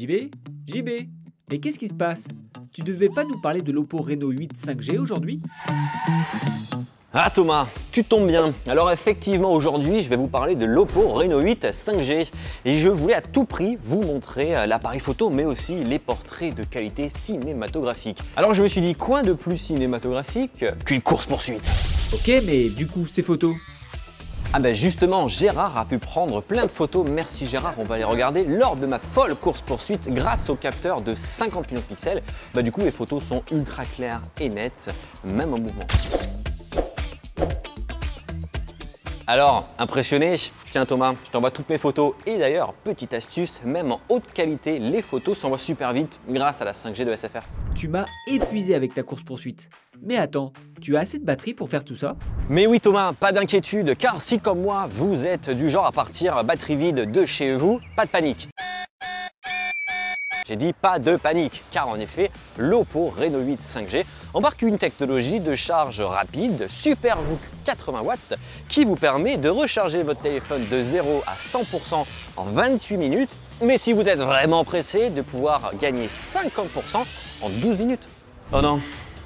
JB? JB? Mais qu'est-ce qui se passe? Tu devais pas nous parler de l'Oppo Reno 8 5G aujourd'hui? Ah Thomas, tu tombes bien. Alors effectivement aujourd'hui je vais vous parler de l'Oppo Reno 8 5G et je voulais à tout prix vous montrer l'appareil photo mais aussi les portraits de qualité cinématographique. Alors je me suis dit quoi de plus cinématographique qu'une course-poursuite? Ok, mais du coup, ces photos? Ah ben justement, Gérard a pu prendre plein de photos, merci Gérard, on va les regarder, lors de ma folle course-poursuite grâce au capteur de 50 millions de pixels. Bah du coup les photos sont ultra claires et nettes, même en mouvement. Alors, impressionné? Tiens Thomas, je t'envoie toutes mes photos et d'ailleurs, petite astuce, même en haute qualité, les photos s'envoient super vite grâce à la 5G de SFR. Tu m'as épuisé avec ta course-poursuite. Mais attends, tu as assez de batterie pour faire tout ça? Mais oui Thomas, pas d'inquiétude, car si comme moi, vous êtes du genre à partir batterie vide de chez vous, pas de panique. J'ai dit pas de panique, car en effet, l'Oppo Reno 8 5G embarque une technologie de charge rapide, SuperVOOC 80 watts, qui vous permet de recharger votre téléphone de 0 à 100% en 28 minutes, mais si vous êtes vraiment pressé, de pouvoir gagner 50% en 12 minutes. Oh non,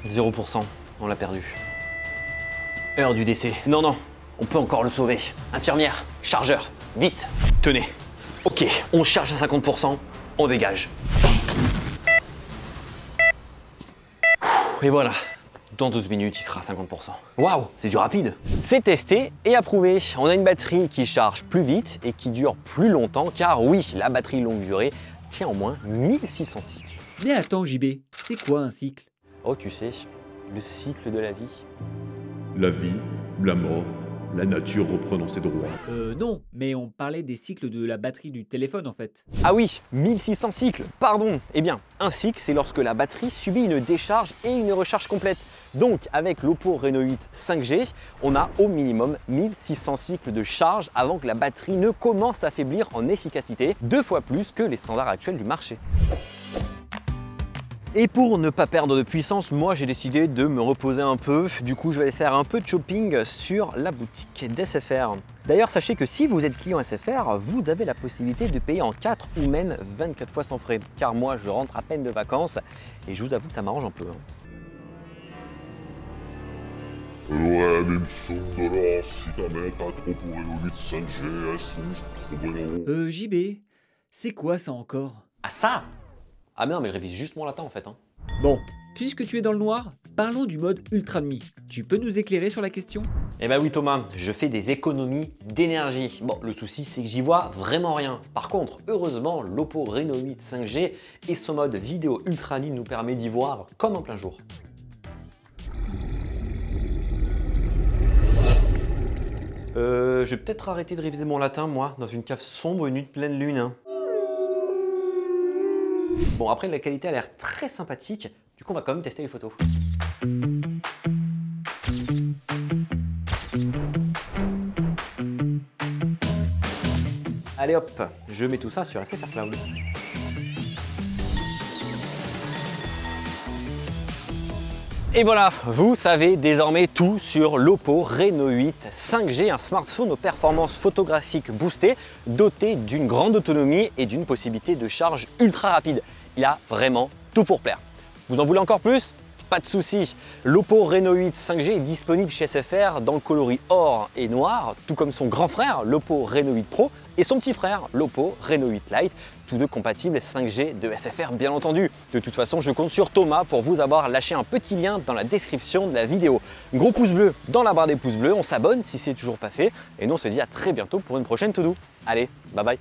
0%, on l'a perdu. Heure du décès. Non, non, on peut encore le sauver. Infirmière, chargeur, vite, tenez. Ok, on charge à 50%, on dégage. Et voilà, dans 12 minutes, il sera à 50%. Waouh, c'est du rapide. C'est testé et approuvé. On a une batterie qui charge plus vite et qui dure plus longtemps, car oui, la batterie longue durée tient au moins 1600 cycles. Mais attends JB, c'est quoi un cycle? Oh, tu sais, le cycle de la vie. La vie, la mort, la nature reprenant ses droits. Non, mais on parlait des cycles de la batterie du téléphone en fait. Ah oui, 1600 cycles, pardon. Eh bien, un cycle, c'est lorsque la batterie subit une décharge et une recharge complète. Donc, avec l'Oppo Reno 8 5G, on a au minimum 1600 cycles de charge avant que la batterie ne commence à faiblir en efficacité, 2 fois plus que les standards actuels du marché. Et pour ne pas perdre de puissance, moi j'ai décidé de me reposer un peu. Du coup, je vais aller faire un peu de shopping sur la boutique d'SFR. D'ailleurs, sachez que si vous êtes client SFR, vous avez la possibilité de payer en 4 ou même 24 fois sans frais. Car moi, je rentre à peine de vacances et je vous avoue que ça m'arrange un peu. Ouais, mais il me semble alors, si ta mec a trop pour Reno 8 5G, elle souffre trop Reno. JB, c'est quoi ça encore? Ah ça? Ah mais non, mais je révise juste mon latin en fait. Bon, puisque tu es dans le noir, parlons du mode ultra nuit. Tu peux nous éclairer sur la question? Eh ben oui Thomas, je fais des économies d'énergie. Bon, le souci c'est que j'y vois vraiment rien. Par contre, heureusement, l'Oppo Reno 8 5G et son mode vidéo ultra nuit nous permet d'y voir comme en plein jour. Je vais peut-être arrêter de réviser mon latin, moi, dans une cave sombre, une nuit de pleine lune. Bon, après, la qualité a l'air très sympathique. Du coup, on va quand même tester les photos. Allez hop, je mets tout ça sur SFR Cloud. Et voilà, vous savez désormais tout sur l'Oppo Reno 8 5G, un smartphone aux performances photographiques boostées, doté d'une grande autonomie et d'une possibilité de charge ultra rapide. Il a vraiment tout pour plaire. Vous en voulez encore plus? Pas de souci. L'Oppo Reno 8 5G est disponible chez SFR dans le coloris or et noir, tout comme son grand frère, l'Oppo Reno 8 Pro, et son petit frère, l'Oppo Reno 8 Lite, tous deux compatibles 5G de SFR bien entendu. De toute façon, je compte sur Thomas pour vous avoir lâché un petit lien dans la description de la vidéo. Gros pouce bleu dans la barre des pouces bleus, on s'abonne si c'est toujours pas fait, et nous on se dit à très bientôt pour une prochaine to-do. Allez, bye bye.